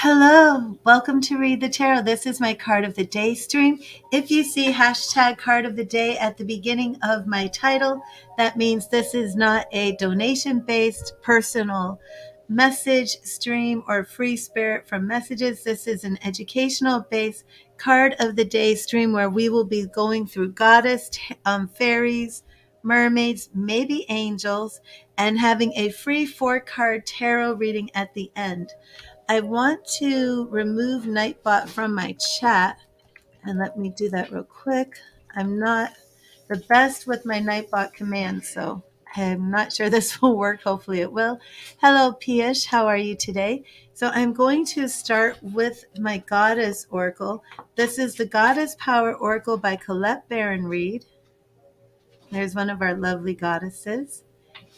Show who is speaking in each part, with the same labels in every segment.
Speaker 1: Hello, welcome to Read the Tarot. This is my card of the day stream. If you see hashtag card of the day at the beginning of my title, that means this is not a donation-based personal message stream or free spirit from messages. This is an educational-based card of the day stream where we will be going through goddess, fairies, mermaids, maybe angels, and having a free 4-card tarot reading at the end. I want to remove Nightbot from my chat, and let me do that real quick. I'm not the best with my Nightbot command, so I'm not sure this will work. Hopefully it will. Hello, Piyush. How are you today? So I'm going to start with my Goddess Oracle. This is the Goddess Power Oracle by Colette Baron Reed. There's one of our lovely goddesses.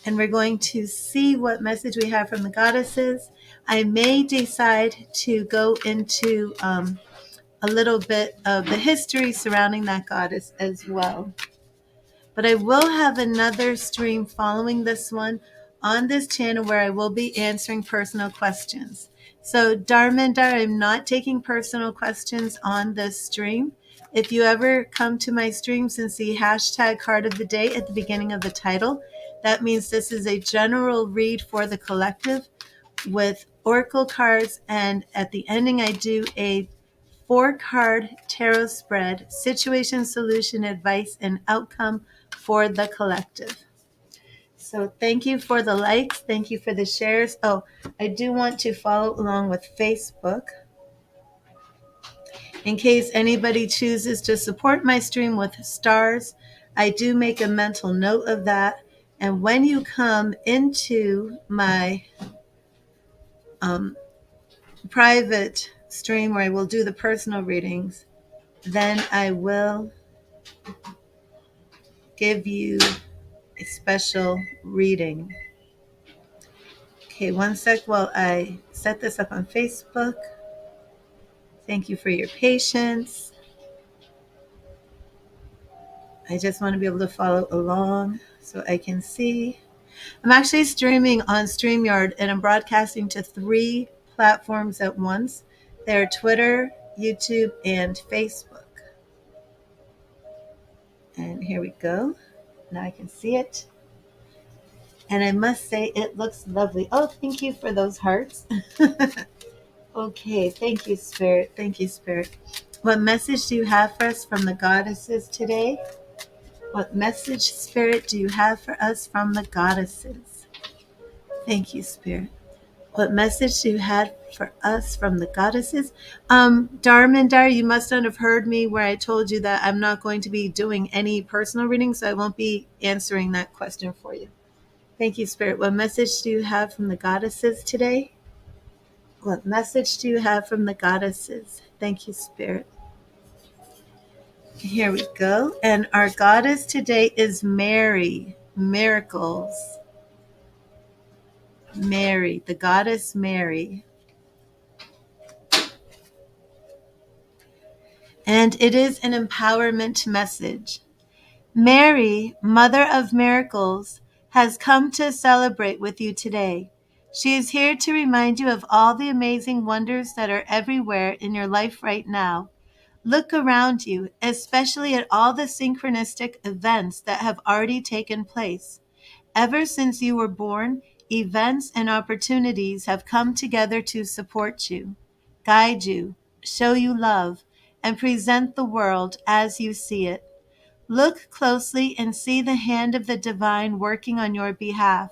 Speaker 1: And we're going to see what message we have from the goddesses. I may decide to go into a little bit of the history surrounding that goddess as well. But I will have another stream following this one on this channel where I will be answering personal questions. So Darmindar, I'm not taking personal questions on this stream. If you ever come to my streams and see hashtag card of the day at the beginning of the title, that means this is a general read for the collective with oracle cards, and at the ending I do a 4-card tarot spread, situation, solution, advice, and outcome for the collective. So thank you for the likes. Thank you for the shares. Oh, I do want to follow along with Facebook. In case anybody chooses to support my stream with stars, I do make a mental note of that. And when you come into my private stream where I will do the personal readings, then I will give you a special reading. Okay, one sec while I set this up on Facebook. Thank you for your patience. I just want to be able to follow along so I can see. I'm actually streaming on StreamYard, and I'm broadcasting to 3 platforms at once. They're Twitter, YouTube, and Facebook. And here we go. Now I can see it. And I must say it looks lovely. Oh, thank you for those hearts. Okay, thank you, Spirit. Thank you, Spirit. What message do you have for us from the goddesses today? What message, Spirit, do you have for us from the goddesses? Thank you, Spirit. What message do you have for us from the goddesses? Darmindar, you must not have heard me where I told you that I'm not going to be doing any personal readings, so I won't be answering that question for you. Thank you, Spirit. What message do you have from the goddesses today? What message do you have from the goddesses? Thank you, Spirit. Here we go. And our goddess today is Mary. Miracles. Mary, the goddess Mary. And it is an empowerment message. Mary, Mother of Miracles, has come to celebrate with you today. She is here to remind you of all the amazing wonders that are everywhere in your life right now. Look around you, especially at all the synchronistic events that have already taken place. Ever since you were born, events and opportunities have come together to support you, guide you, show you love, and present the world as you see it. Look closely and see the hand of the divine working on your behalf.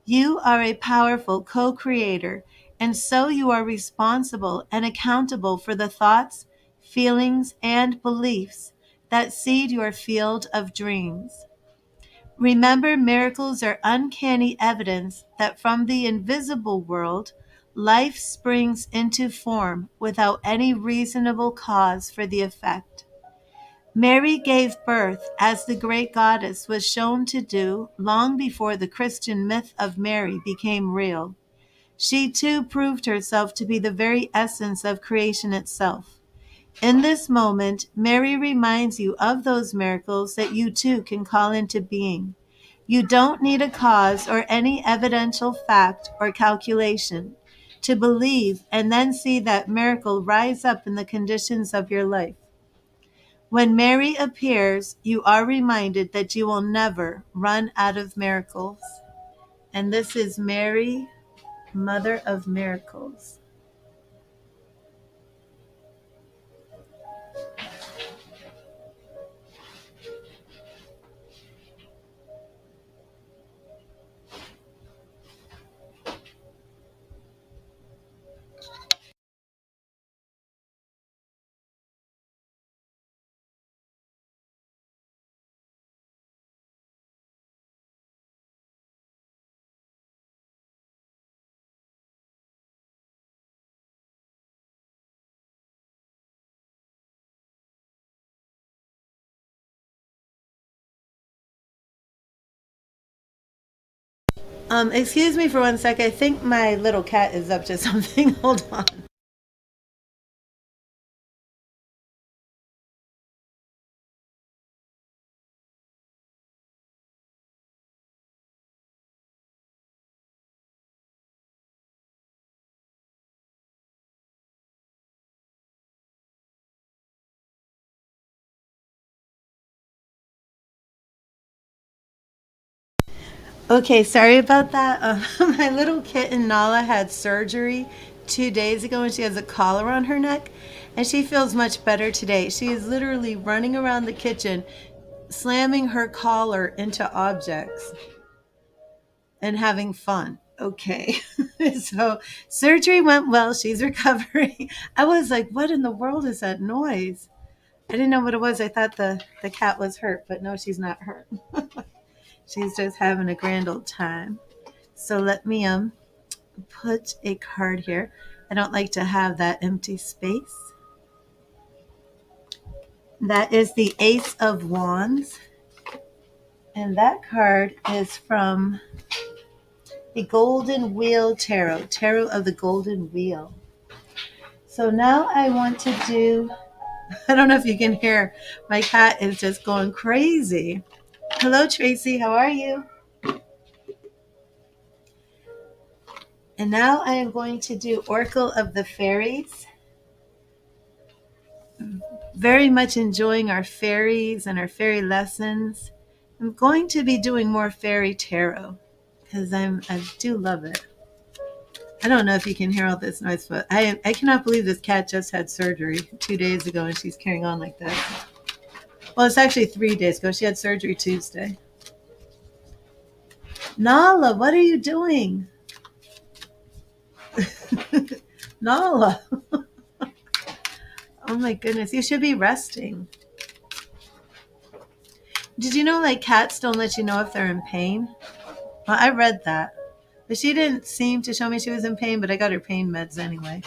Speaker 1: You are a powerful co-creator, and so you are responsible and accountable for the thoughts, feelings, and beliefs that seed your field of dreams. Remember, miracles are uncanny evidence that from the invisible world, life springs into form without any reasonable cause for the effect. Mary gave birth, as the great goddess was shown to do long before the Christian myth of Mary became real. She too proved herself to be the very essence of creation itself. In this moment, Mary reminds you of those miracles that you too can call into being. You don't need a cause or any evidential fact or calculation to believe and then see that miracle rise up in the conditions of your life. When Mary appears, you are reminded that you will never run out of miracles. And this is Mary, Mother of Miracles. Excuse me for one sec. I think my little cat is up to something. Hold on. Okay, sorry about that. My little kitten Nala had surgery 2 days ago and she has a collar on her neck and she feels much better today. She is literally running around the kitchen slamming her collar into objects and having fun. Okay. So surgery went well. She's recovering. I was like, what in the world is that noise? I didn't know what it was. I thought the cat was hurt, but no, she's not hurt. She's just having a grand old time. So let me put a card here. I don't like to have that empty space. That is the Ace of Wands. And that card is from the Golden Wheel Tarot, Tarot of the Golden Wheel. So now I want to do, I don't know if you can hear, my cat is just going crazy. Hello, Tracy, how are you? And now I am going to do Oracle of the Fairies. Very much enjoying our fairies and our fairy lessons. I'm going to be doing more fairy tarot because I do love it. I don't know if you can hear all this noise, but I cannot believe this cat just had surgery 2 days ago and she's carrying on like that. Well, it's actually 3 days ago. She had surgery Tuesday. Nala, what are you doing? Nala. Oh my goodness, you should be resting. Did you know like cats don't let you know if they're in pain? Well, I read that. But she didn't seem to show me she was in pain, but I got her pain meds anyway.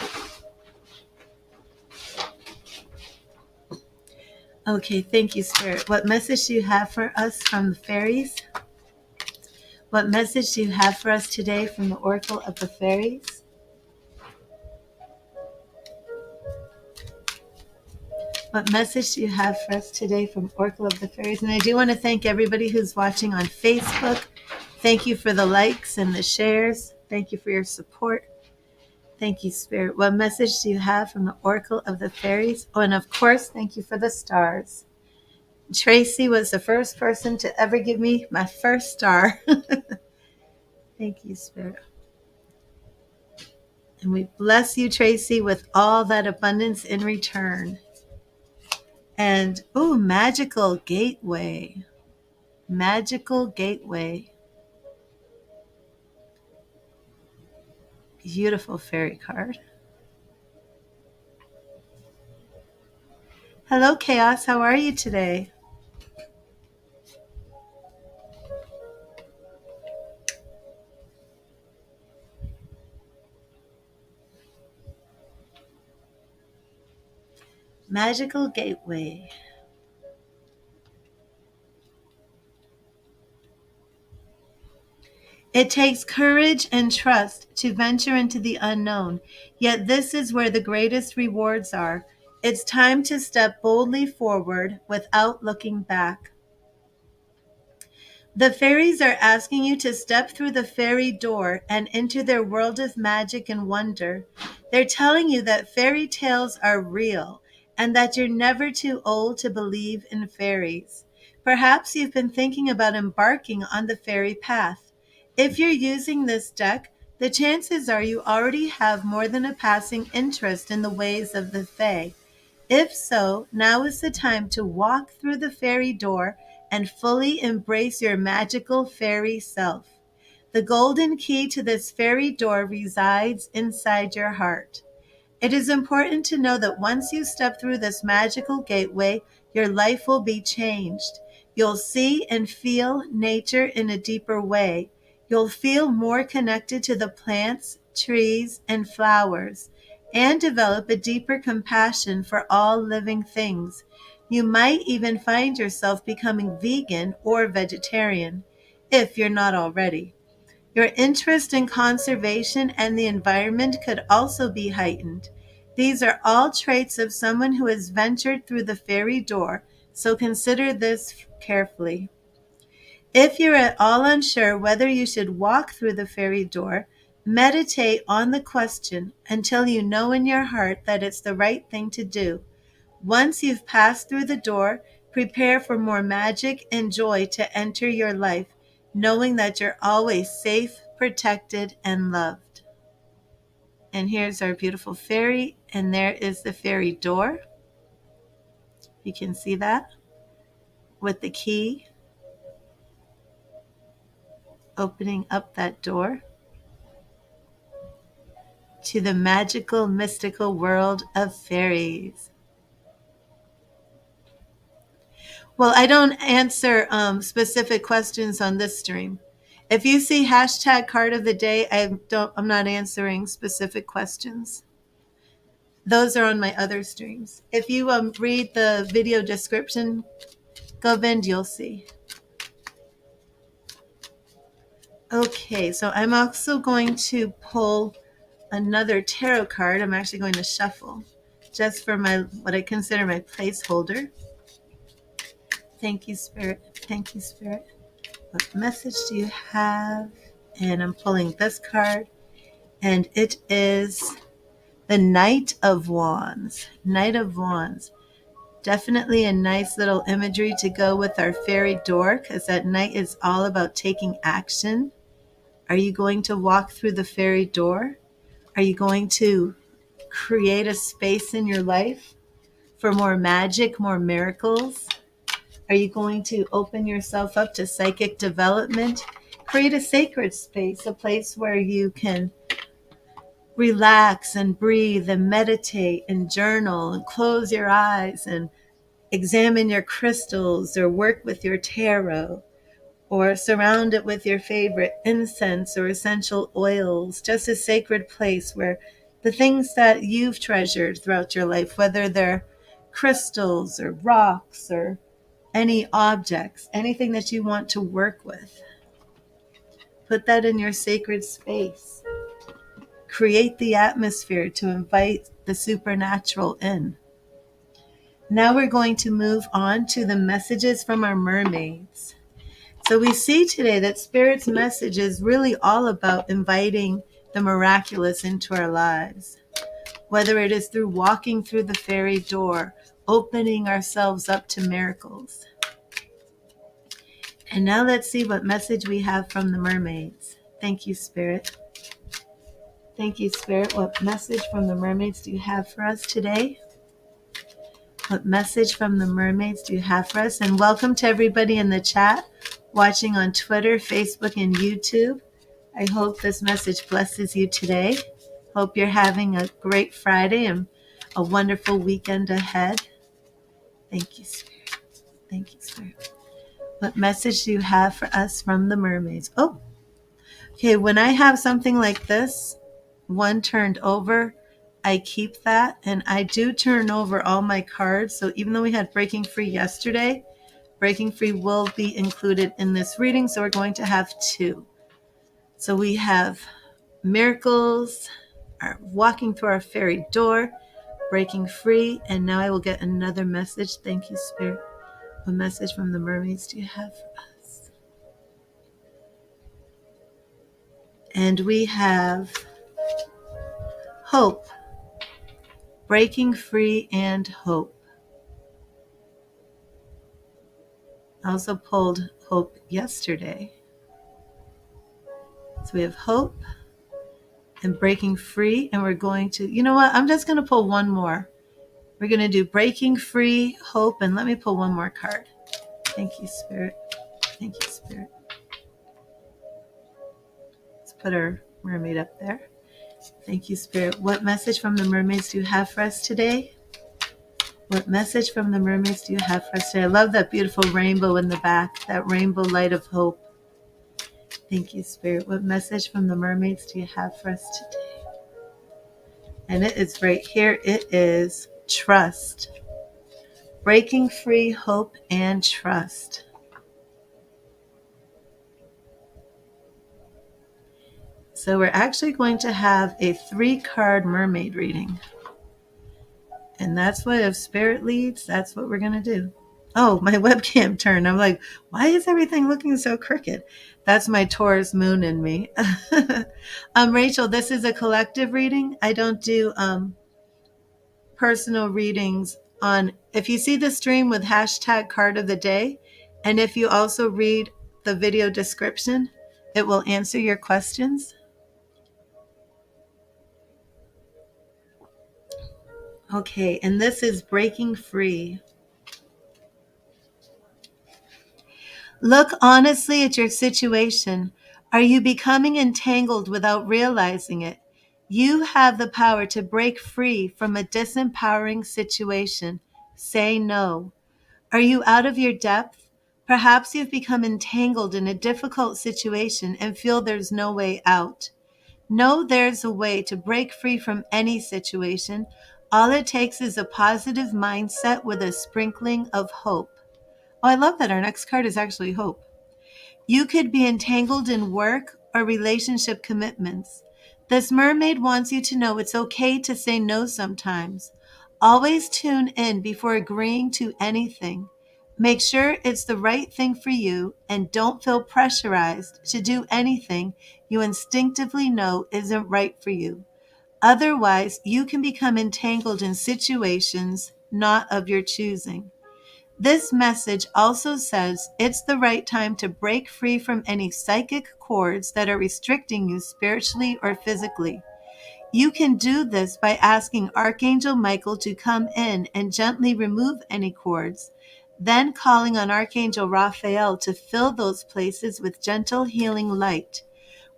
Speaker 1: Okay, thank you, Spirit. What message do you have for us from the fairies? What message do you have for us today from the Oracle of the Fairies? What message do you have for us today from Oracle of the Fairies? And I do want to thank everybody who's watching on Facebook. Thank you for the likes and the shares. Thank you for your support. Thank you, Spirit. What message do you have from the Oracle of the Fairies? Oh, and of course, thank you for the stars. Tracy was the first person to ever give me my first star. Thank you, Spirit. And we bless you, Tracy, with all that abundance in return. And, oh, Magical Gateway. Magical Gateway. Beautiful fairy card. Hello, Chaos. How are you today? Magical Gateway. It takes courage and trust to venture into the unknown, yet this is where the greatest rewards are. It's time to step boldly forward without looking back. The fairies are asking you to step through the fairy door and into their world of magic and wonder. They're telling you that fairy tales are real and that you're never too old to believe in fairies. Perhaps you've been thinking about embarking on the fairy path. If you're using this deck, the chances are you already have more than a passing interest in the ways of the Fae. If so, now is the time to walk through the fairy door and fully embrace your magical fairy self. The golden key to this fairy door resides inside your heart. It is important to know that once you step through this magical gateway, your life will be changed. You'll see and feel nature in a deeper way. You'll feel more connected to the plants, trees, and flowers, and develop a deeper compassion for all living things. You might even find yourself becoming vegan or vegetarian, if you're not already. Your interest in conservation and the environment could also be heightened. These are all traits of someone who has ventured through the fairy door, so consider this carefully. If you're at all unsure whether you should walk through the fairy door, meditate on the question until you know in your heart that it's the right thing to do. Once you've passed through the door, prepare for more magic and joy to enter your life, knowing that you're always safe, protected, and loved. And here's our beautiful fairy, and there is the fairy door. You can see that with the key opening up that door to the magical, mystical world of fairies. Well, I don't answer specific questions on this stream. If you see hashtag card of the day, I'm not answering specific questions. Those are on my other streams. If you read the video description, Govind, you'll see. Okay, so I'm also going to pull another tarot card. I'm actually going to shuffle just for my what I consider my placeholder. Thank you, Spirit. Thank you, Spirit. What message do you have? And I'm pulling this card, and it is the Knight of Wands. Knight of Wands. Definitely a nice little imagery to go with our fairy door, because that knight is all about taking action. Are you going to walk through the fairy door? Are you going to create a space in your life for more magic, more miracles? Are you going to open yourself up to psychic development? Create a sacred space, a place where you can relax and breathe and meditate and journal and close your eyes and examine your crystals or work with your tarot or surround it with your favorite incense or essential oils. Just a sacred place where the things that you've treasured throughout your life, whether they're crystals or rocks or any objects, anything that you want to work with, put that in your sacred space. Create the atmosphere to invite the supernatural in. Now we're going to move on to the messages from our mermaids. So we see today that Spirit's message is really all about inviting the miraculous into our lives, whether it is through walking through the fairy door, opening ourselves up to miracles. And now let's see what message we have from the mermaids. Thank you, Spirit. Thank you, Spirit. What message from the mermaids do you have for us today? What message from the mermaids do you have for us? And welcome to everybody in the chat, watching on Twitter, Facebook, and YouTube. I hope this message blesses you today. Hope you're having a great Friday and a wonderful weekend ahead. Thank you, Spirit. Thank you, Spirit. What message do you have for us from the mermaids? Oh, okay. When I have something like this, one turned over, I keep that, and I do turn over all my cards. So even though we had Breaking Free yesterday, Breaking Free will be included in this reading. So we're going to have two. So we have Miracles, walking through our fairy door, Breaking Free, and now I will get another message. Thank you, Spirit. What message from the mermaids do you have for us? And we have hope, breaking free and hope. I also pulled hope yesterday. So we have hope and breaking free. And we're going to, you know what? I'm just going to pull one more. We're going to do breaking free, hope, and let me pull one more card. Thank you, Spirit. Thank you, Spirit. Let's put our mermaid up there. Thank you, Spirit. What message from the mermaids do you have for us today? What message from the mermaids do you have for us today? I love that beautiful rainbow in the back, that rainbow light of hope. Thank you, Spirit. What message from the mermaids do you have for us today? And it is right here. It is trust. Breaking free, hope, and trust. So we're actually going to have a 3-card mermaid reading. And that's what, if Spirit leads, that's what we're going to do. Oh, my webcam turned. I'm like, why is everything looking so crooked? That's my Taurus moon in me. Rachel, this is a collective reading. I don't do personal readings on, if you see the stream with hashtag card of the day, and if you also read the video description, it will answer your questions. Okay, and this is breaking free. Look honestly at your situation. Are you becoming entangled without realizing it? You have the power to break free from a disempowering situation. Say no. Are you out of your depth? Perhaps you've become entangled in a difficult situation and feel there's no way out. Know there's a way to break free from any situation. All it takes is a positive mindset with a sprinkling of hope. Oh, I love that our next card is actually hope. You could be entangled in work or relationship commitments. This mermaid wants you to know it's okay to say no sometimes. Always tune in before agreeing to anything. Make sure it's the right thing for you and don't feel pressurized to do anything you instinctively know isn't right for you. Otherwise, you can become entangled in situations not of your choosing. This message also says it's the right time to break free from any psychic cords that are restricting you spiritually or physically. You can do this by asking Archangel Michael to come in and gently remove any cords, then calling on Archangel Raphael to fill those places with gentle healing light.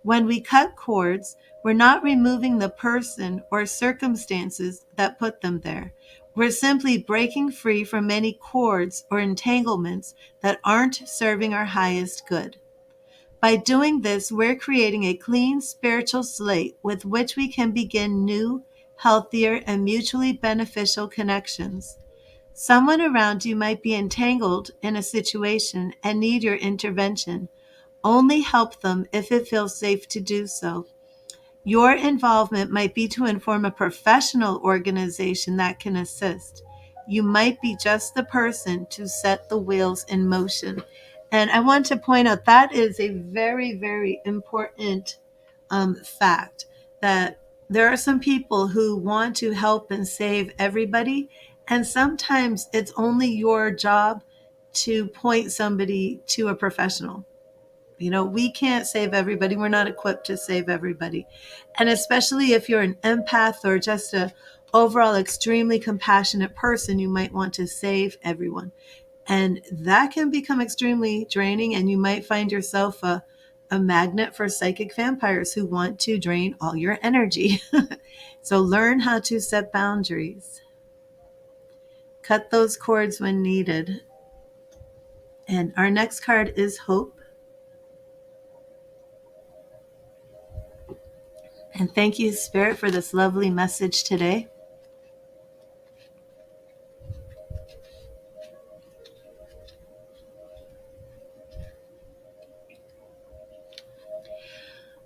Speaker 1: When we cut cords, we're not removing the person or circumstances that put them there. We're simply breaking free from any cords or entanglements that aren't serving our highest good. By doing this, we're creating a clean spiritual slate with which we can begin new, healthier, and mutually beneficial connections. Someone around you might be entangled in a situation and need your intervention. Only help them if it feels safe to do so. Your involvement might be to inform a professional organization that can assist. You might be just the person to set the wheels in motion. And I want to point out that is a very, very important fact, that there are some people who want to help and save everybody. And sometimes it's only your job to point somebody to a professional. You know, we can't save everybody. We're not equipped to save everybody. And especially if you're an empath or just a overall extremely compassionate person, you might want to save everyone. And that can become extremely draining, and you might find yourself a magnet for psychic vampires who want to drain all your energy. So learn how to set boundaries. Cut those cords when needed. And our next card is hope. And thank you, Spirit, for this lovely message today.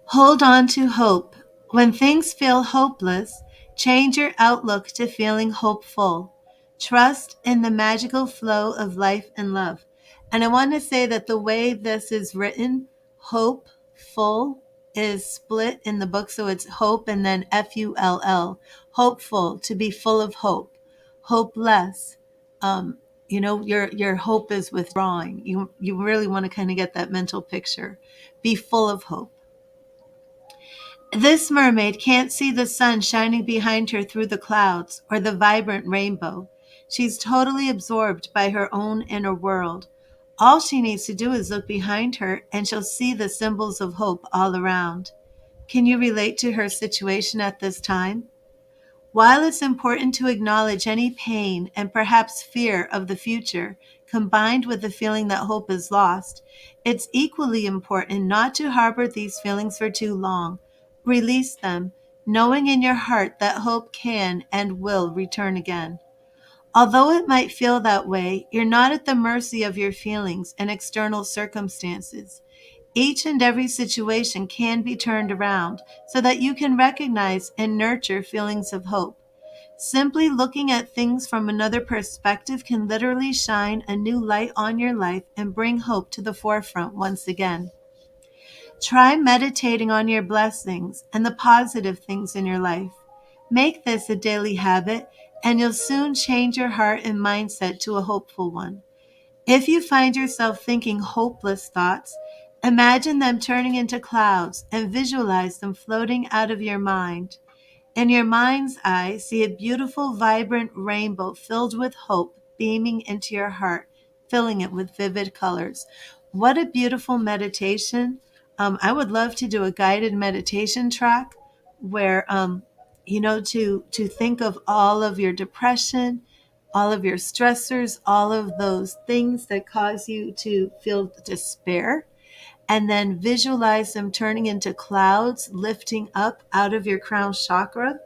Speaker 1: Hold on to hope. When things feel hopeless, change your outlook to feeling hopeful. Trust in the magical flow of life and love. And I want to say that the way this is written, hopeful, is split in the book, so it's hope and then Full. Hopeful, to be full of hope. Hopeless. Um, your hope is withdrawing. You really want to kind of get that mental picture. Be full of hope. This mermaid can't see the sun shining behind her through the clouds or the vibrant rainbow. She's totally absorbed by her own inner world. All she needs to do is look behind her and she'll see the symbols of hope all around. Can you relate to her situation at this time? While it's important to acknowledge any pain and perhaps fear of the future, combined with the feeling that hope is lost, it's equally important not to harbor these feelings for too long. Release them, knowing in your heart that hope can and will return again. Although it might feel that way, you're not at the mercy of your feelings and external circumstances. Each and every situation can be turned around so that you can recognize and nurture feelings of hope. Simply looking at things from another perspective can literally shine a new light on your life and bring hope to the forefront once again. Try meditating on your blessings and the positive things in your life. Make this a daily habit, and you'll soon change your heart and mindset to a hopeful one. If you find yourself thinking hopeless thoughts, imagine them turning into clouds and visualize them floating out of your mind. In your mind's eye, see a beautiful, vibrant rainbow filled with hope beaming into your heart, filling it with vivid colors. What a beautiful meditation. I would love to do a guided meditation track where, to think of all of your depression, all of your stressors, all of those things that cause you to feel despair, and then visualize them turning into clouds, lifting up out of your crown chakra,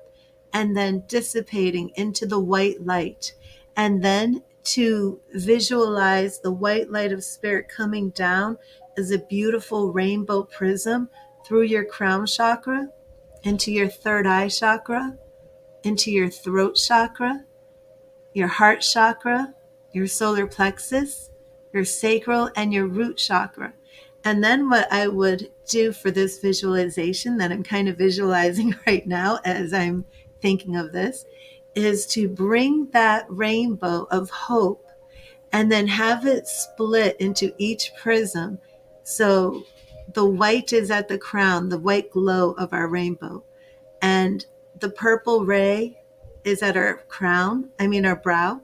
Speaker 1: and then dissipating into the white light. And then to visualize the white light of spirit coming down as a beautiful rainbow prism through your crown chakra, into your third eye chakra, into your throat chakra, your heart chakra, your solar plexus, your sacral, and your root chakra. And then what I would do for this visualization that I'm kind of visualizing right now as I'm thinking of this is to bring that rainbow of hope and then have it split into each prism. So the white is at the crown, the white glow of our rainbow. And the purple ray is at our our brow.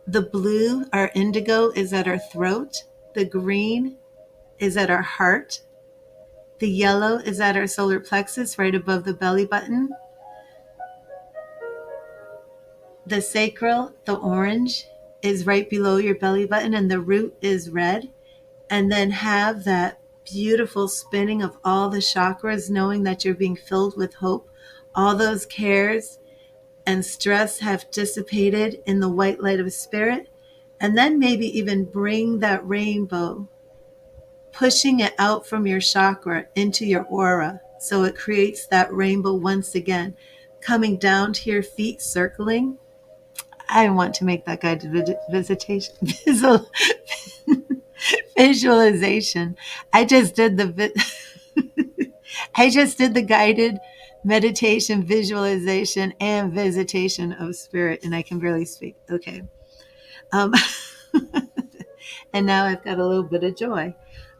Speaker 1: The blue, our indigo, is at our throat. The green is at our heart. The yellow is at our solar plexus, right above the belly button. The sacral, the orange, is right below your belly button, and the root is red. And then have that beautiful spinning of all the chakras, knowing that you're being filled with hope. All those cares and stress have dissipated in the white light of spirit. And then maybe even bring that rainbow, pushing it out from your chakra into your aura. So it creates that rainbow once again, coming down to your feet, circling. I want to make that guided visitation visualization. I just did I just did the guided meditation, visualization, and visitation of spirit, and I can barely speak. Okay. Um, and now I've got a little bit of joy.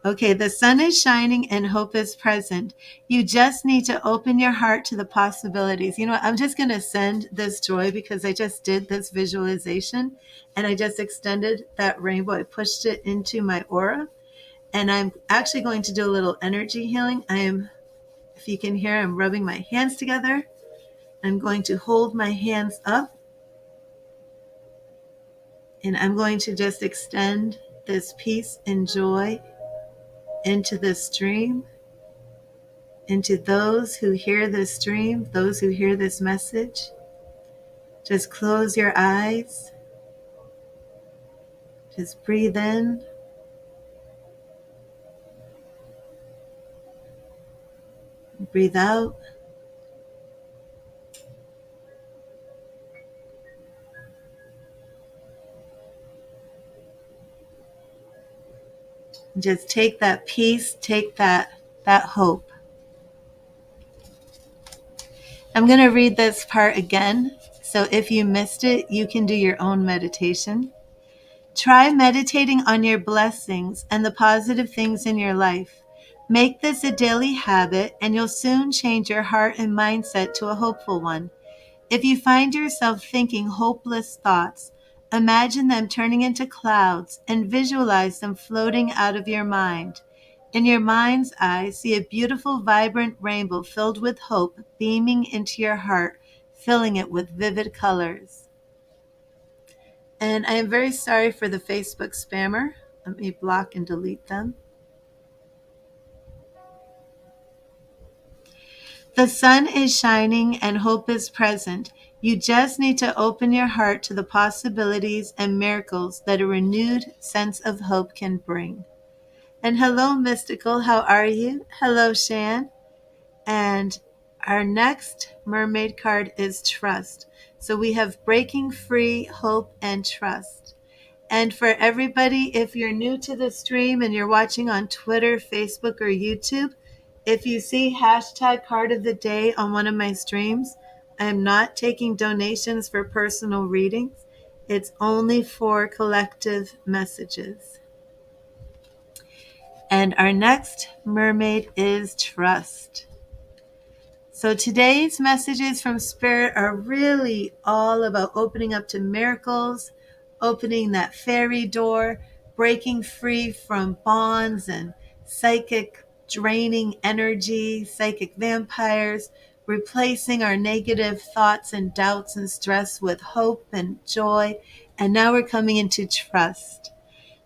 Speaker 1: Okay, the sun is shining and hope is present. You just need to open your heart to the possibilities. You know what? I'm just going to send this joy because I just did this visualization and I just extended that rainbow. I pushed it into my aura, and I'm actually going to do a little energy healing. If you can hear, I'm rubbing my hands together. I'm going to hold my hands up, and I'm going to just extend this peace and joy into this stream, into those who hear this stream, those who hear this message. Just close your eyes. Just breathe in. Breathe out. Just take that peace, take that that hope. I'm going to read this part again. So if you missed it, you can do your own meditation. Try meditating on your blessings and the positive things in your life. Make this a daily habit, and you'll soon change your heart and mindset to a hopeful one. If you find yourself thinking hopeless thoughts, imagine them turning into clouds and visualize them floating out of your mind. In your mind's eye, see a beautiful, vibrant rainbow filled with hope beaming into your heart, filling it with vivid colors. And I am very sorry for the Facebook spammer. Let me block and delete them. The sun is shining and hope is present. You just need to open your heart to the possibilities and miracles that a renewed sense of hope can bring. And hello, Mystical. How are you? Hello, Shan. And our next mermaid card is Trust. So we have Breaking Free, Hope, and Trust. And for everybody, if you're new to the stream and you're watching on Twitter, Facebook, or YouTube, if you see hashtag card of the day on one of my streams, I am not taking donations for personal readings. It's only for collective messages. And our next mermaid is Trust. So today's messages from Spirit are really all about opening up to miracles, opening that fairy door, breaking free from bonds and psychic draining energy, psychic vampires, replacing our negative thoughts and doubts and stress with hope and joy. And now we're coming into trust.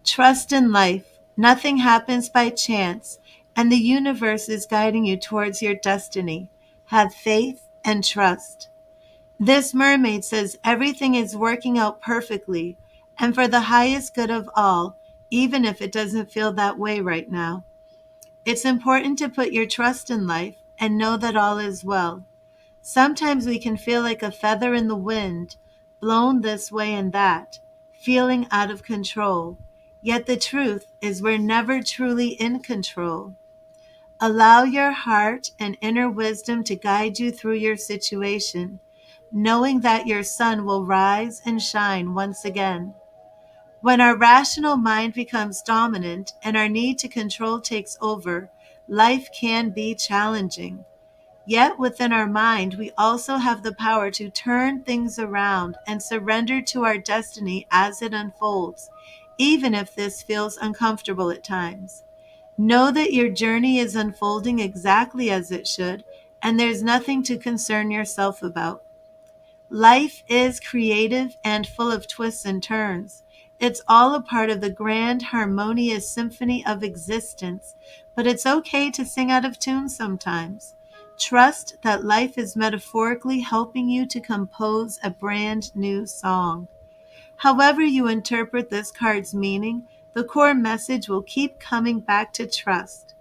Speaker 1: Trust in life. Nothing happens by chance, and the universe is guiding you towards your destiny. Have faith and trust. This mermaid says everything is working out perfectly and for the highest good of all, even if it doesn't feel that way right now. It's important to put your trust in life and know that all is well. Sometimes we can feel like a feather in the wind, blown this way and that, feeling out of control. Yet the truth is we're never truly in control. Allow your heart and inner wisdom to guide you through your situation, knowing that your sun will rise and shine once again. When our rational mind becomes dominant and our need to control takes over, life can be challenging. Yet within our mind, we also have the power to turn things around and surrender to our destiny as it unfolds, even if this feels uncomfortable at times. Know that your journey is unfolding exactly as it should, and there's nothing to concern yourself about. Life is creative and full of twists and turns. It's all a part of the grand, harmonious symphony of existence, but it's okay to sing out of tune sometimes. Trust that life is metaphorically helping you to compose a brand new song. However you interpret this card's meaning, the core message will keep coming back to trust.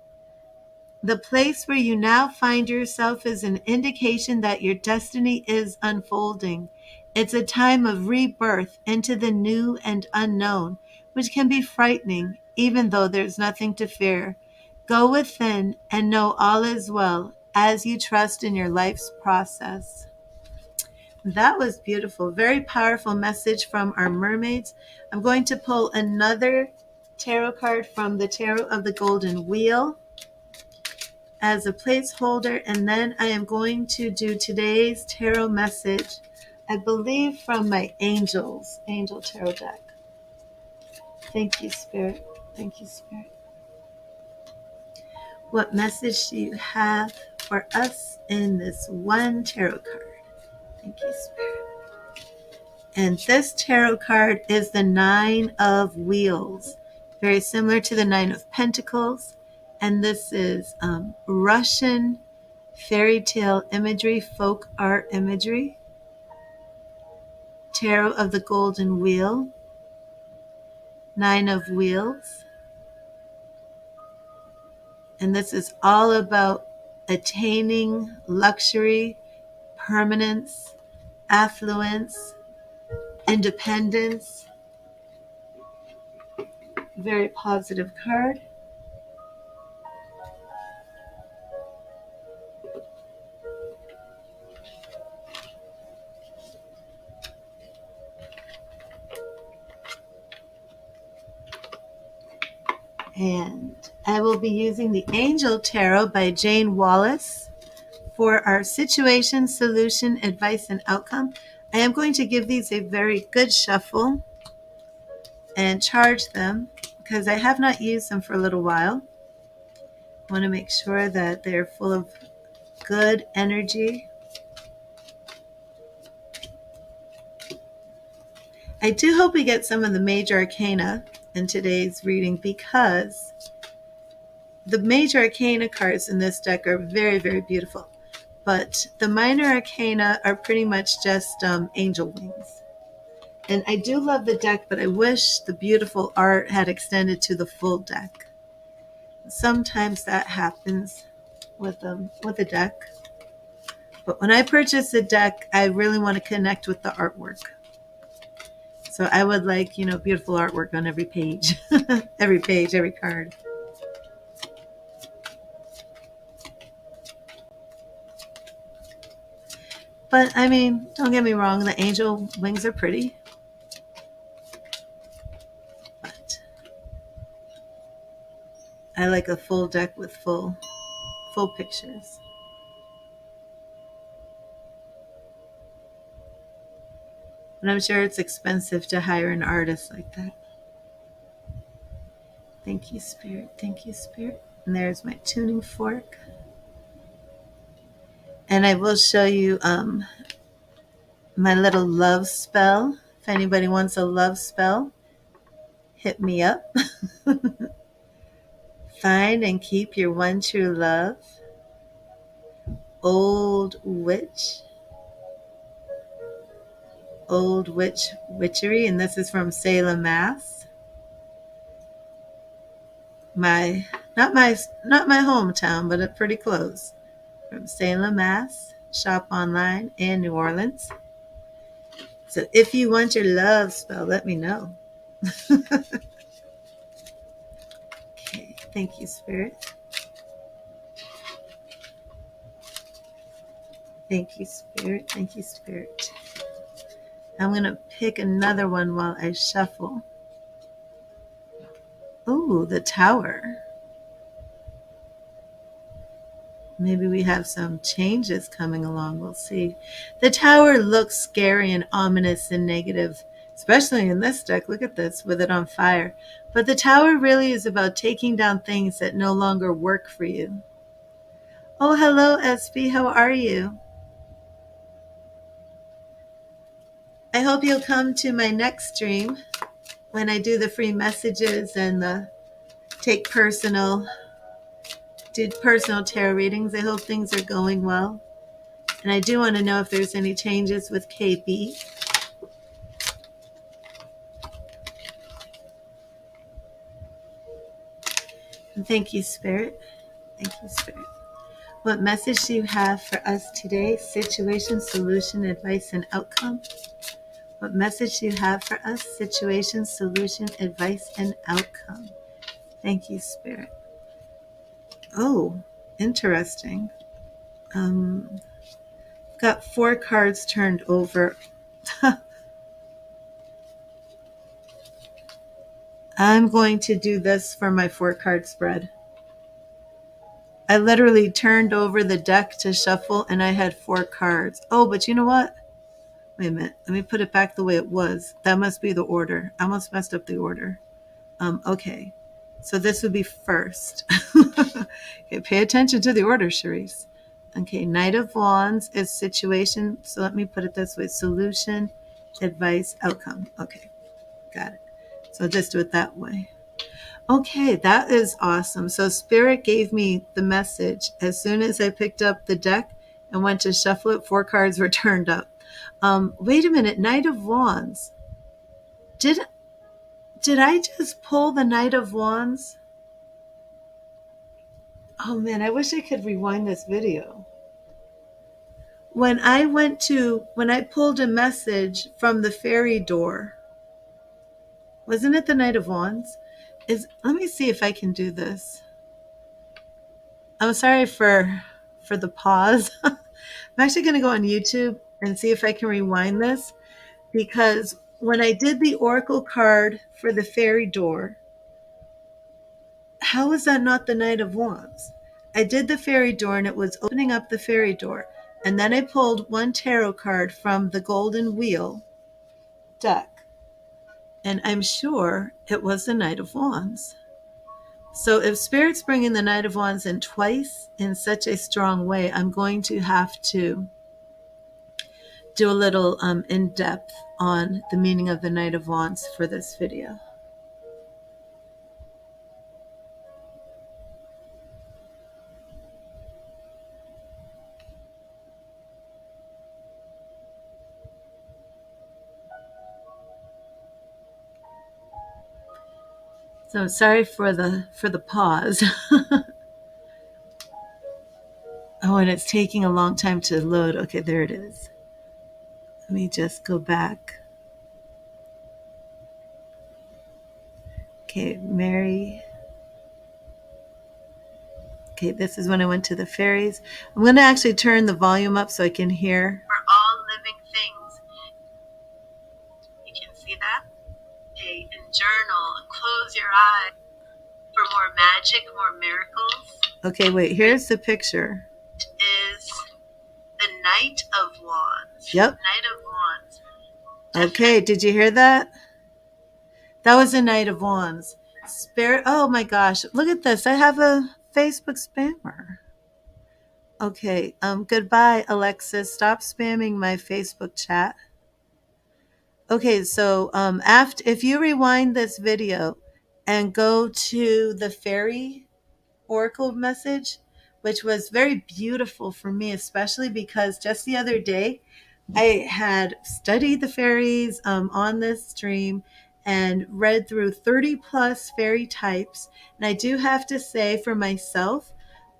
Speaker 1: The place where you now find yourself is an indication that your destiny is unfolding. It's a time of rebirth into the new and unknown, which can be frightening, even though there's nothing to fear. Go within and know all is well as you trust in your life's process. That was beautiful. Very powerful message from our mermaids. I'm going to pull another tarot card from the Tarot of the Golden Wheel as a placeholder, and then I am going to do today's tarot message, I believe from my angel tarot deck. Thank you, Spirit. Thank you, Spirit. What message do you have for us in this one tarot card? Thank you, Spirit. And this tarot card is the Nine of Wheels, very similar to the Nine of Pentacles. And this is Russian fairy tale imagery, folk art imagery. Tarot of the Golden Wheel, Nine of Wheels. And this is all about attaining luxury, permanence, affluence, independence. Very positive card. And I will be using the Angel Tarot by Jane Wallace for our situation, solution, advice, and outcome. I am going to give these a very good shuffle and charge them because I have not used them for a little while. I want to make sure that they're full of good energy. I do hope we get some of the major arcana in today's reading because the major arcana cards in this deck are very, very beautiful. But the minor arcana are pretty much just angel wings. And I do love the deck, but I wish the beautiful art had extended to the full deck. Sometimes that happens with a deck. But when I purchase a deck, I really want to connect with the artwork. So I would like, beautiful artwork on every page. Every page, every card. But, don't get me wrong, the angel wings are pretty. But I like a full deck with full pictures. And I'm sure it's expensive to hire an artist like that. Thank you, Spirit. Thank you, Spirit. And there's my tuning fork. And I will show you my little love spell. If anybody wants a love spell, hit me up. Find and keep your one true love. Old witch. Old witch witchery. And this is from Salem, Mass. Not my hometown, but pretty close. From Salem, Mass. Shop online in New Orleans. So if you want your love spell, let me know. Okay, thank you, Spirit. Thank you, Spirit. Thank you, Spirit. I'm going to pick another one while I shuffle. Ooh, the Tower. Maybe we have some changes coming along. We'll see. The Tower looks scary and ominous and negative, especially in this deck. Look at this with it on fire. But the Tower really is about taking down things that no longer work for you. Oh, hello, SB. How are you? I hope you'll come to my next stream when I do the free messages and do personal tarot readings. I hope things are going well. And I do want to know if there's any changes with KB. And thank you, Spirit. Thank you, Spirit. What message do you have for us today? Situation, solution, advice, and outcome. What message do you have for us? Situation, solution, advice, and outcome. Thank you, Spirit. Oh, interesting. Got 4 cards turned over. I'm going to do this for my 4-card spread. I literally turned over the deck to shuffle and I had 4 cards. Oh, but you know what? Wait a minute. Let me put it back the way it was. That must be the order. I almost messed up the order. Okay. So this would be first. Okay, pay attention to the order, Charisse. Okay, Knight of Wands is situation. So let me put it this way. Solution, advice, outcome. Okay, got it. So just do it that way. Okay, that is awesome. So Spirit gave me the message as soon as I picked up the deck and went to shuffle it. 4 cards were turned up. Wait a minute, Knight of Wands. Did I just pull the Knight of Wands? Oh man, I wish I could rewind this video. When I pulled a message from the fairy door, wasn't it the Knight of Wands? Let me see if I can do this. I'm sorry for the pause. I'm actually going to go on YouTube and see if I can rewind this, because when I did the oracle card for the fairy door, how is that not the Knight of Wands? I did the fairy door and it was opening up the fairy door. And then I pulled one tarot card from the Golden Wheel deck. And I'm sure it was the Knight of Wands. So if Spirit's bringing the Knight of Wands in twice in such a strong way, I'm going to have to do a little in-depth on the meaning of the Knight of Wands for this video. So sorry for the pause. Oh, and it's taking a long time to load. Okay, there it is. Let me just go back. Okay, Mary. Okay, this is when I went to the fairies. I'm going to actually turn the volume up so I can hear. For all living things. You can see that? Okay, and journal, and close your eyes for more magic, more miracles. Okay, wait, here's the picture. Is the Knight of Wands. Yep. Knight of Wands. Okay, did you hear that? That was the Knight of Wands. Spirit, oh my gosh, look at this. I have a Facebook spammer. Okay, goodbye, Alexis. Stop spamming my Facebook chat. Okay, so if you rewind this video and go to the fairy oracle message, which was very beautiful for me, especially because just the other day I had studied the fairies on this stream and read through 30 plus fairy types. And I do have to say for myself,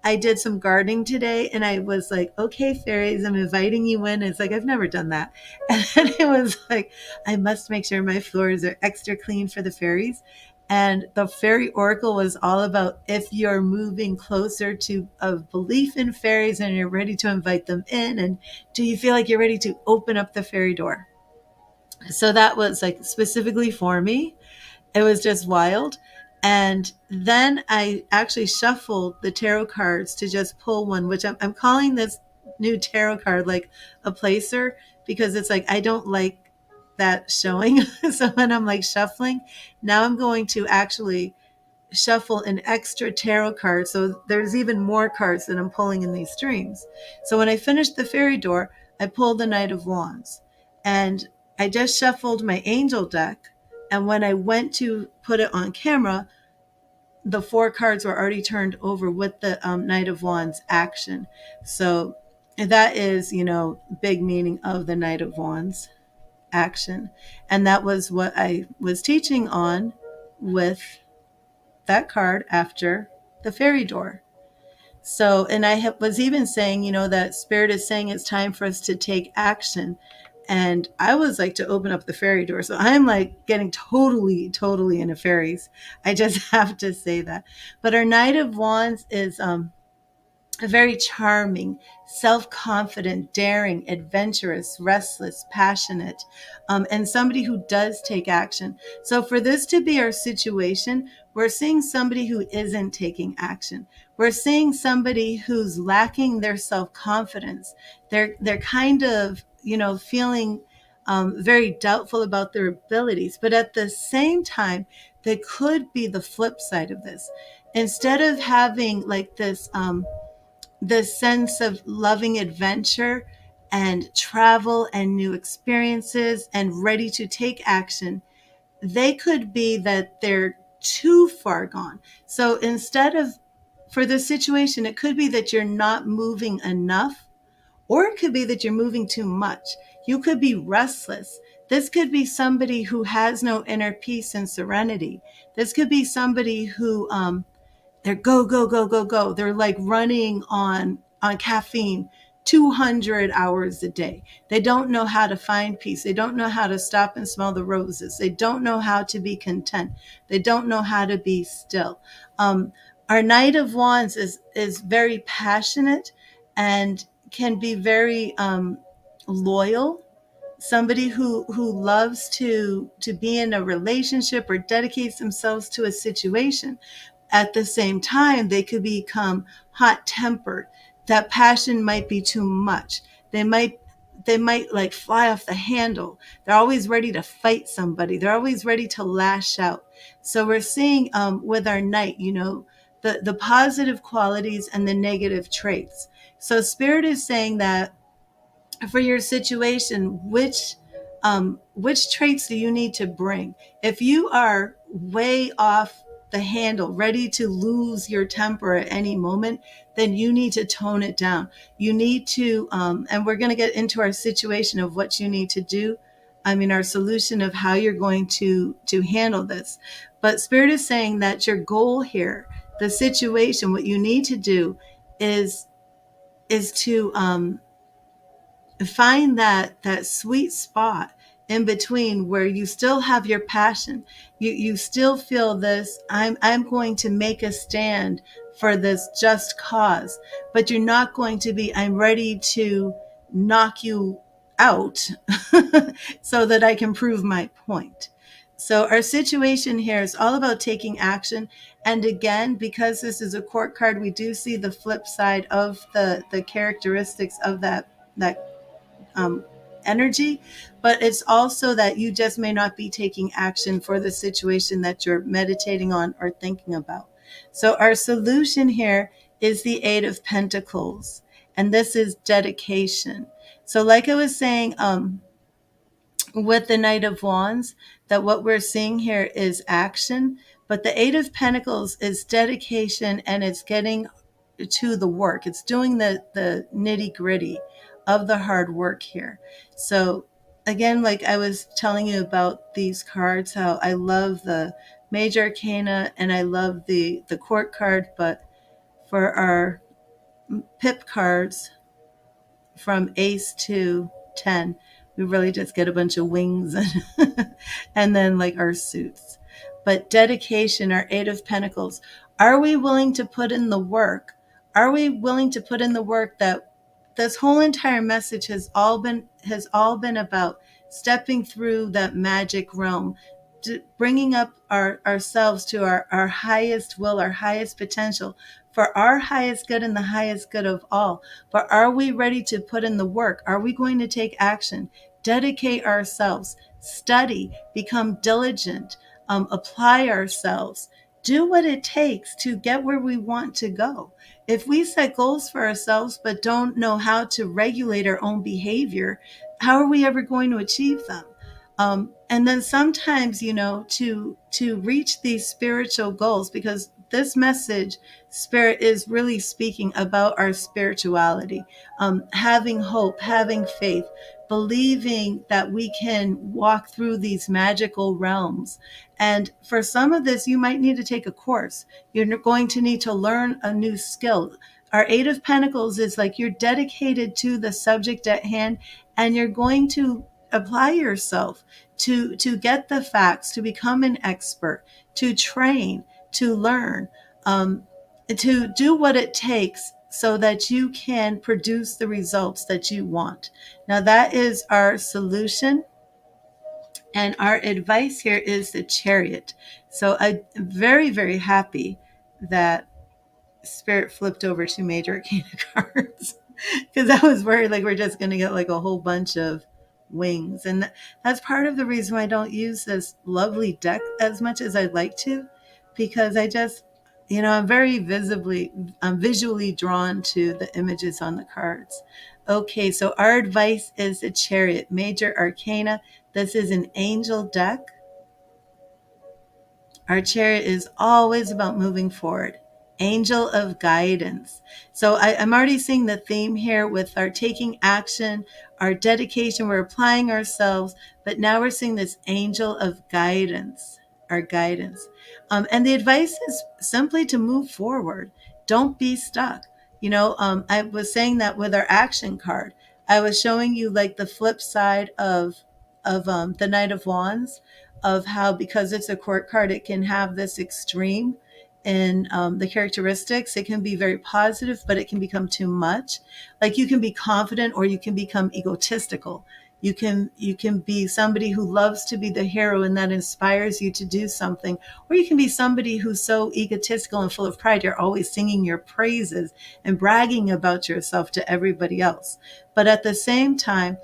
Speaker 1: I did some gardening today and I was like, okay, fairies, I'm inviting you in. It's like, I've never done that. And then it was like, I must make sure my floors are extra clean for the fairies. And the fairy oracle was all about if you're moving closer to a belief in fairies and you're ready to invite them in. And do you feel like you're ready to open up the fairy door? So that was like specifically for me. It was just wild. And then I actually shuffled the tarot cards to just pull one, which I'm calling this new tarot card like a placer, because it's like I don't like that showing. So when I'm like shuffling, now I'm going to actually shuffle an extra tarot card. So there's even more cards that I'm pulling in these streams. So when I finished the fairy door, I pulled the Knight of Wands. And I just shuffled my angel deck. And when I went to put it on camera, the 4 cards were already turned over with the Knight of Wands action. So that is, big meaning of the Knight of Wands action. And that was what I was teaching on with that card after the fairy door. So, and I was even saying, that Spirit is saying it's time for us to take action. And I was like to open up the fairy door. So I'm like getting totally into fairies. I just have to say that. But our Knight of Wands is a very charming, self-confident, daring, adventurous, restless, passionate, and somebody who does take action. So for this to be our situation, we're seeing somebody who isn't taking action. We're seeing somebody who's lacking their self-confidence. They're kind of, feeling very doubtful about their abilities. But at the same time, they could be the flip side of this. Instead of having like this the sense of loving adventure and travel and new experiences and ready to take action, they could be that they're too far gone. So instead of, for this situation, it could be that you're not moving enough, or it could be that you're moving too much. You could be restless. This could be somebody who has no inner peace and serenity. This could be somebody who they're go, go, go, go, go. They're like running on caffeine 200 hours a day. They don't know how to find peace. They don't know how to stop and smell the roses. They don't know how to be content. They don't know how to be still. Our Knight of Wands is very passionate and can be very loyal. Somebody who loves to be in a relationship or dedicates themselves to a situation. at the same time, they could become hot tempered. That passion might be too much. They might like fly off the handle. They're always ready to fight somebody. They're always ready to lash out. So we're seeing with our knight, the positive qualities and the negative traits. So Spirit is saying that for your situation, which traits do you need to bring? If you are way off the handle, ready to lose your temper at any moment, then you need to tone it down. You need to, and we're going to get into our situation of what you need to do. I mean, our solution of how you're going to handle this. But Spirit is saying that your goal here, the situation, what you need to do is to find that sweet spot in between where you still have your passion. You still feel this, I'm going to make a stand for this just cause, but you're not going to be, I'm ready to knock you out so that I can prove my point. So our situation here is all about taking action. And again, because this is a court card, we do see the flip side of the characteristics of that um, energy, but it's also that you just may not be taking action for the situation that you're meditating on or thinking about. So our solution here is the Eight of Pentacles, and this is dedication. So like I was saying, with the Knight of Wands, that what we're seeing here is action, but the Eight of Pentacles is dedication, and it's getting to the work. It's doing the nitty gritty of the hard work here. So again, like I was telling you about these cards, how I love the Major Arcana and I love the court card, but for our pip cards, from ace to 10, we really just get a bunch of wings and then like our suits. But dedication, our Eight of Pentacles, are we willing to put in the work? Are we willing to put in the work that this whole entire message has all been about? Stepping through that magic realm, bringing up ourselves to our highest will, our highest potential, for our highest good and the highest good of all. But are we ready to put in the work? Are we going to take action, dedicate ourselves, study, become diligent, apply ourselves, do what it takes to get where we want to go? If we set goals for ourselves but don't know how to regulate our own behavior, how are we ever going to achieve them? And then sometimes, to reach these spiritual goals, because this message, Spirit, is really speaking about our spirituality, having hope, having faith, believing that we can walk through these magical realms. And for some of this, you might need to take a course. You're going to need to learn a new skill. Our Eight of Pentacles is like you're dedicated to the subject at hand, and you're going to apply yourself to get the facts, to become an expert, to train, to learn, to do what it takes so that you can produce the results that you want. Now, that is our solution. And our advice here is the Chariot. So I'm very, very happy that Spirit flipped over to Major Arcana cards, because I was worried like we're just going to get like a whole bunch of wings. And that's part of the reason why I don't use this lovely deck as much as I'd like to, because I just, I'm visually drawn to the images on the cards. Okay, so our advice is the Chariot, Major Arcana. This is an angel deck. Our Chariot is always about moving forward. Angel of guidance. So I'm already seeing the theme here with our taking action, our dedication, we're applying ourselves, but now we're seeing this angel of guidance, our guidance. And the advice is simply to move forward. Don't be stuck. I was saying that with our action card. I was showing you like the flip side of the Knight of Wands, of how, because it's a court card, it can have this extreme in the characteristics. It can be very positive, but it can become too much. Like you can be confident or you can become egotistical. You can be somebody who loves to be the hero and that inspires you to do something, or you can be somebody who's so egotistical and full of pride you're always singing your praises and bragging about yourself to everybody else. But at the same time,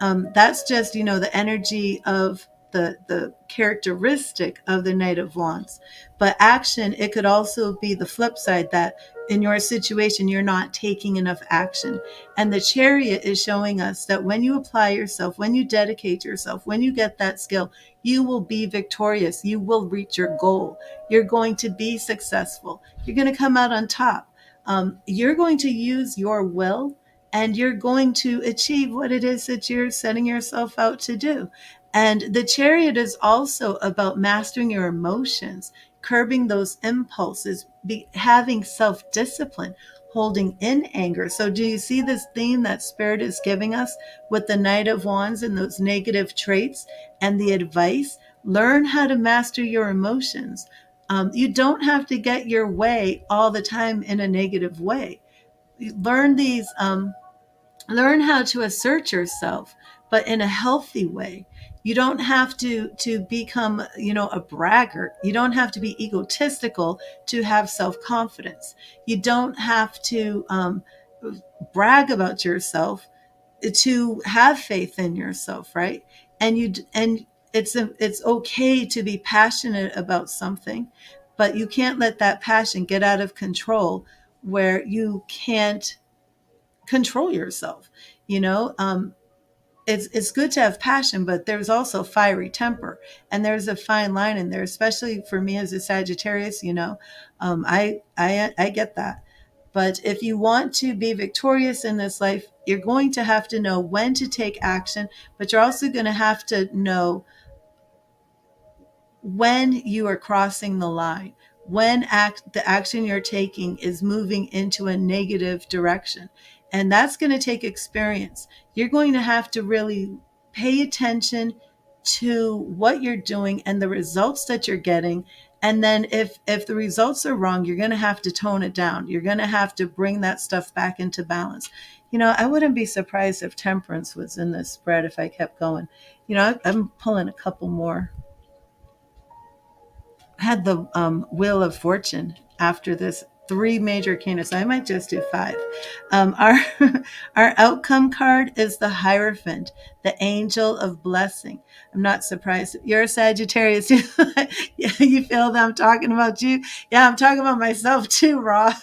Speaker 1: that's just, the energy of the characteristic of the Knight of Wands. But action, it could also be the flip side, that in your situation you're not taking enough action. And the Chariot is showing us that when you apply yourself, when you dedicate yourself, when you get that skill, you will be victorious. You will reach your goal. You're going to be successful. You're going to come out on top. You're going to use your will, and you're going to achieve what it is that you're setting yourself out to do. And the Chariot is also about mastering your emotions, curbing those impulses, having self discipline, holding in anger. So, do you see this theme that Spirit is giving us with the Knight of Wands and those negative traits and the advice? Learn how to master your emotions. You don't have to get your way all the time in a negative way. Learn these. Learn how to assert yourself, but in a healthy way. You don't have to become, a braggart. You don't have to be egotistical to have self-confidence. You don't have to brag about yourself to have faith in yourself, right? And it's okay to be passionate about something, but you can't let that passion get out of control where you can't control yourself. You know, it's good to have passion, but there's also fiery temper, and there's a fine line in there. Especially for me as a Sagittarius, I get that. But if you want to be victorious in this life, you're going to have to know when to take action, but you're also going to have to know when you are crossing the line, when the action you're taking is moving into a negative direction. And that's going to take experience. You're going to have to really pay attention to what you're doing and the results that you're getting. And then if the results are wrong, you're going to have to tone it down. You're going to have to bring that stuff back into balance. I wouldn't be surprised if temperance was in this spread if I kept going. I'm pulling a couple more. Had the Wheel of Fortune after this, three major arcana, so I might just do five. Our our outcome card is the Hierophant, the angel of blessing. I'm not surprised. You're a Sagittarius. You feel that I'm talking about you? Yeah, I'm talking about myself too, Raw.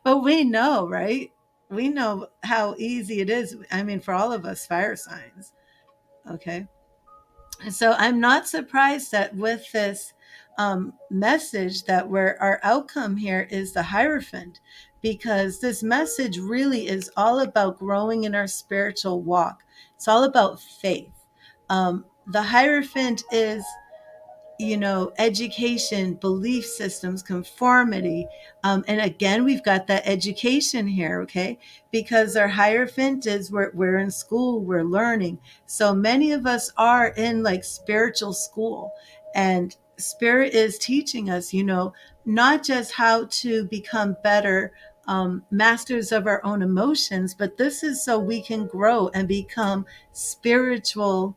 Speaker 1: But we know, right? We know how easy it is. I mean, for all of us fire signs. Okay. So I'm not surprised that with this message that our outcome here is the Hierophant, because this message really is all about growing in our spiritual walk. It's all about faith. The Hierophant is, education, belief systems, conformity. And again, we've got that education here, okay? Because our Hierophant is we're in school, we're learning. So many of us are in like spiritual school, and Spirit is teaching us, not just how to become better masters of our own emotions, but this is so we can grow and become spiritual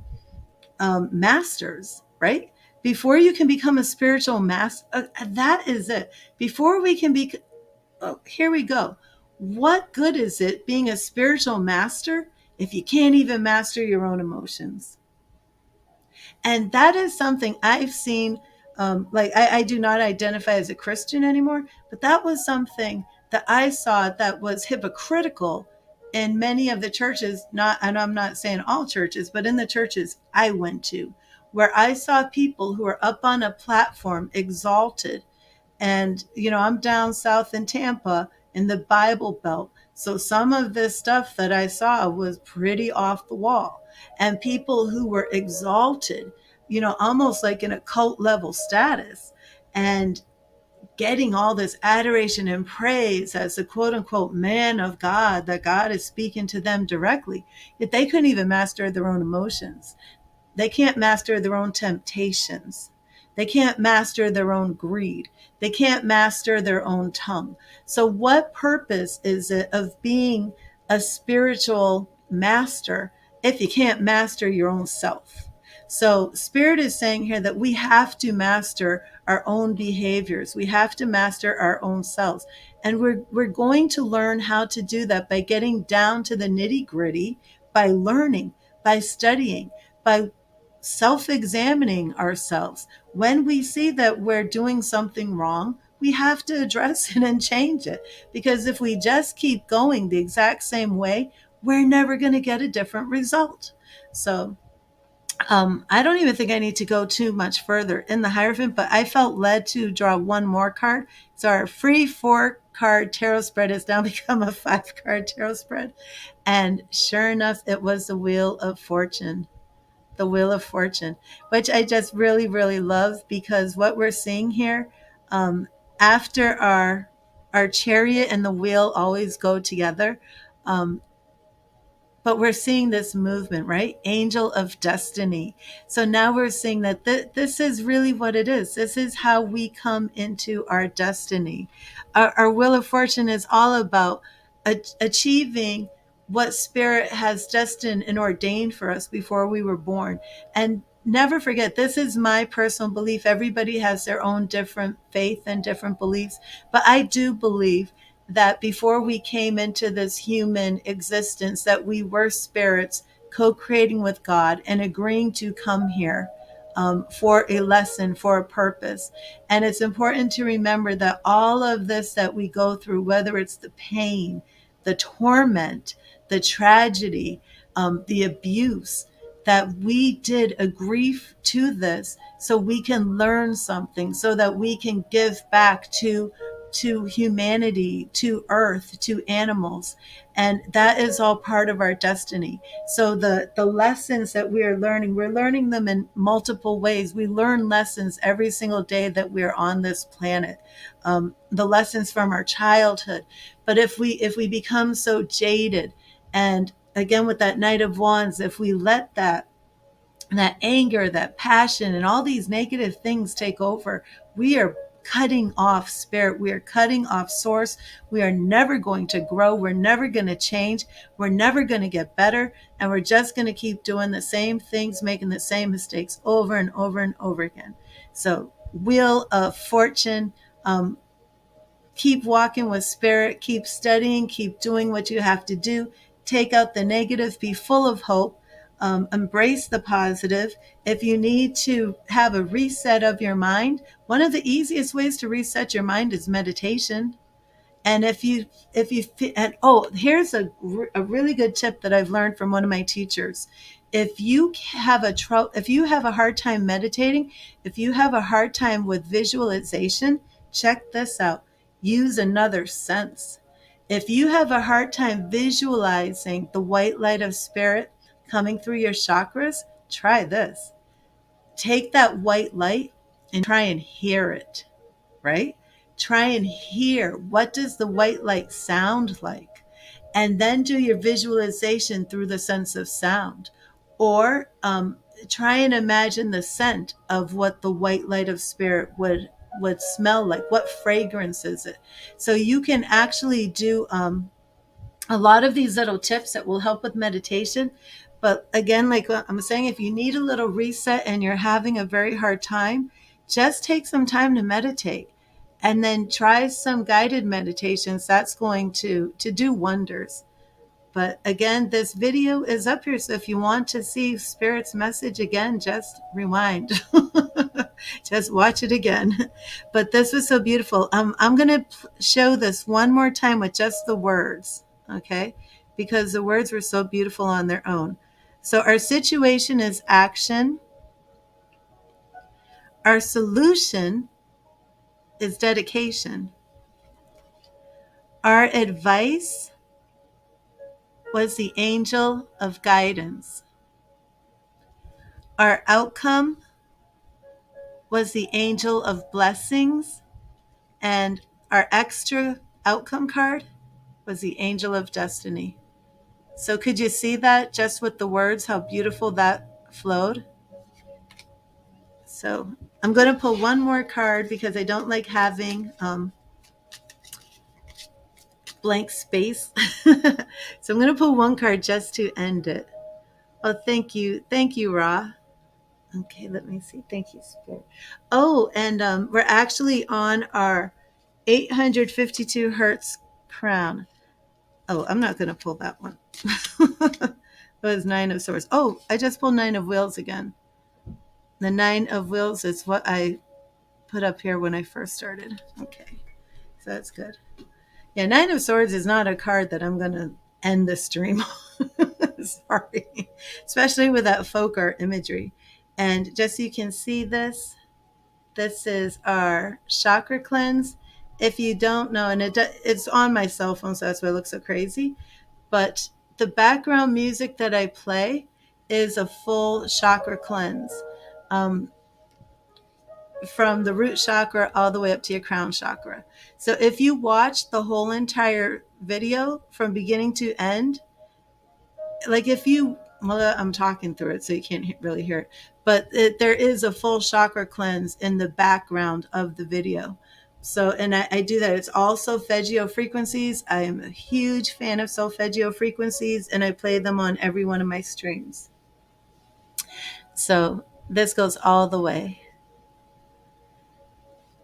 Speaker 1: masters, right? Before you can become a spiritual master, that is it. Before we can be, here we go. What good is it being a spiritual master if you can't even master your own emotions? And that is something I've seen. Like I do not identify as a Christian anymore, but that was something that I saw that was hypocritical in many of the churches. Not, and I'm not saying all churches, but in the churches I went to, where I saw people who are up on a platform, exalted. And, I'm down south in Tampa in the Bible Belt. So some of this stuff that I saw was pretty off the wall. And people who were exalted, almost like in a cult level status, and getting all this adoration and praise as a quote unquote man of God, that God is speaking to them directly. Yet they couldn't even master their own emotions. They can't master their own temptations. They can't master their own greed. They can't master their own tongue. So, what purpose is it of being a spiritual master if you can't master your own self. So Spirit is saying here that we have to master our own behaviors. We have to master our own selves. And we're going to learn how to do that by getting down to the nitty-gritty, by learning, by studying, by self-examining ourselves. When we see that we're doing something wrong, we have to address it and change it. Because if we just keep going the exact same way, we're never going to get a different result. So I don't even think I need to go too much further in the Hierophant, but I felt led to draw one more card. So our free 4-card tarot spread has now become a 5-card tarot spread. And sure enough, it was the Wheel of Fortune. The Wheel of Fortune, which I just really, really love, because what we're seeing here, after our chariot and the wheel always go together, um, but we're seeing this movement, right? Angel of Destiny. So now we're seeing that this is really what it is. This is how we come into our destiny. Our Wheel of Fortune is all about achieving what Spirit has destined and ordained for us before we were born. And never forget, this is my personal belief. Everybody has their own different faith and different beliefs. But I do believe that before we came into this human existence, that we were spirits co-creating with God and agreeing to come here for a lesson, for a purpose. And it's important to remember that all of this that we go through, whether it's the pain, the torment, the tragedy, the abuse, that we did agree to this so we can learn something, so that we can give back to humanity, to earth, to animals. And that is all part of our destiny. So the lessons that we're learning them in multiple ways. We learn lessons every single day that we're on this planet. The lessons from our childhood. But if we become so jaded, and again with that Knight of Wands, if we let that anger, that passion, and all these negative things take over, we are cutting off Spirit. We are cutting off source. We are never going to grow. We're never going to change. We're never going to get better. And we're just going to keep doing the same things, making the same mistakes over and over and over again. So Wheel of Fortune, keep walking with Spirit, keep studying, keep doing what you have to do. Take out the negative, be full of hope, embrace the positive. If you need to have a reset of your mind, one of the easiest ways to reset your mind is meditation. And and here's a really good tip that I've learned from one of my teachers. If you have if you have a hard time meditating, if you have a hard time with visualization, check this out. Use another sense. If you have a hard time visualizing the white light of Spirit coming through your chakras, try this. Take that white light and try and hear it, right? Try and hear, what does the white light sound like? And then do your visualization through the sense of sound. Or try and imagine the scent of what the white light of Spirit would smell like. What fragrance is it? So you can actually do a lot of these little tips that will help with meditation. But again, like I'm saying, if you need a little reset and you're having a very hard time, just take some time to meditate, and then try some guided meditations. That's going to do wonders. But again, this video is up here, so if you want to see Spirit's message again, just rewind. Just watch it again. But this was so beautiful. I'm going to show this one more time with just the words, okay? Because the words were so beautiful on their own. So our situation is action. Our solution is dedication. Our advice was the angel of guidance. Our outcome was the angel of blessings, and our extra outcome card was the angel of destiny. So could you see that just with the words, how beautiful that flowed? So I'm going to pull one more card because I don't like having blank space. So I'm going to pull one card just to end it. Oh, thank you. Thank you, Ra. Okay, let me see. Thank you, Spirit. Oh, and we're actually on our 852 hertz crown. Oh, I'm not going to pull that one. It was Nine of Swords. Oh, I just pulled Nine of Wheels again. The Nine of Wheels is what I put up here when I first started. Okay, so that's good. Yeah, Nine of Swords is not a card that I'm going to end the stream on. Sorry. Especially with that folk art imagery. And just so you can see this, this is our chakra cleanse. If you don't know, and it's on my cell phone, so that's why it looks so crazy. But the background music that I play is a full chakra cleanse. From the root chakra all the way up to your crown chakra. So if you watch the whole entire video from beginning to end, like if you, well, I'm talking through it so you can't really hear it, but there is a full chakra cleanse in the background of the video. So, and I do that. It's all solfeggio frequencies. I am a huge fan of solfeggio frequencies, and I play them on every one of my streams. So this goes all the way.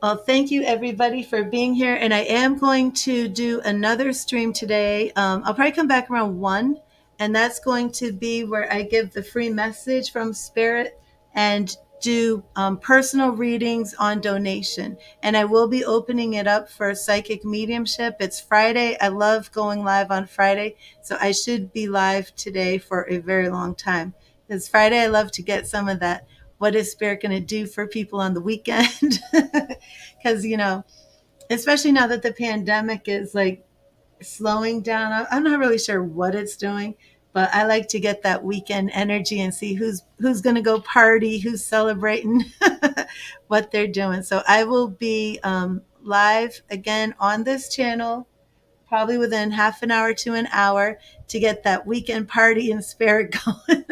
Speaker 1: Well, thank you everybody for being here. And I am going to do another stream today. I'll probably come back around 1, and that's going to be where I give the free message from Spirit and do personal readings on donation. And I will be opening it up for psychic mediumship. It's Friday. I love going live on Friday. So I should be live today for a very long time. Because Friday, I love to get some of that. What is Spirit going to do for people on the weekend? Because, especially now that the pandemic is like slowing down, I'm not really sure what it's doing, but I like to get that weekend energy and see who's going to go party, who's celebrating, what they're doing. So I will be live again on this channel, probably within half an hour to an hour, to get that weekend party and spirit going.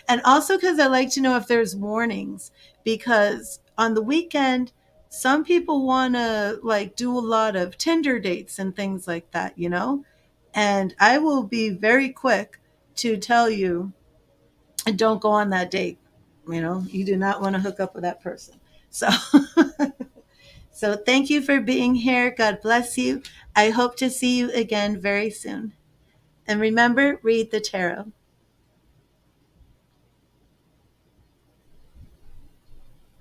Speaker 1: And also because I like to know if there's warnings, because on the weekend, some people want to like do a lot of Tinder dates and things like that, and I will be very quick to tell you, don't go on that date. You do not want to hook up with that person. So so thank you for being here. God bless you. I hope to see you again very soon. And remember, read the tarot.